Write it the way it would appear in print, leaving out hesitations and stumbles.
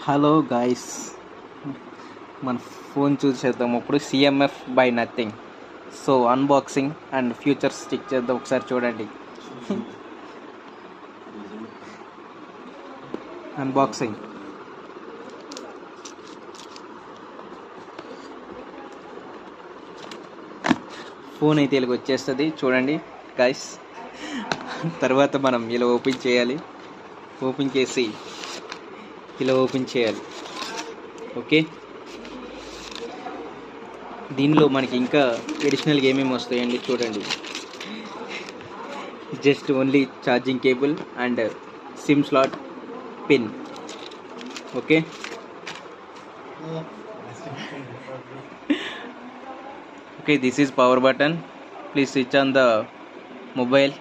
Hello guys, మన phone చూసేద్దాం ఇప్పుడు. CMF by nothing. So unboxing and features check చేద్దాం ఒకసారి, చూడండి. అన్బాక్సింగ్. ఫోన్ అయితే ఇలాగ వచ్చేస్తుంది చూడండి గాయస్. తర్వాత మనం ఇలా ఓపెన్ చేయాలి. ఓపెన్ చేసి ఇలా ఓపెన్ చేయాలి. ఓకే, దీనిలో మనకి ఇంకా అడిషనల్గా ఏమేమి వస్తాయండి చూడండి. Just only charging cable and SIM slot pin. Okay, this is power button. Please switch on the mobile.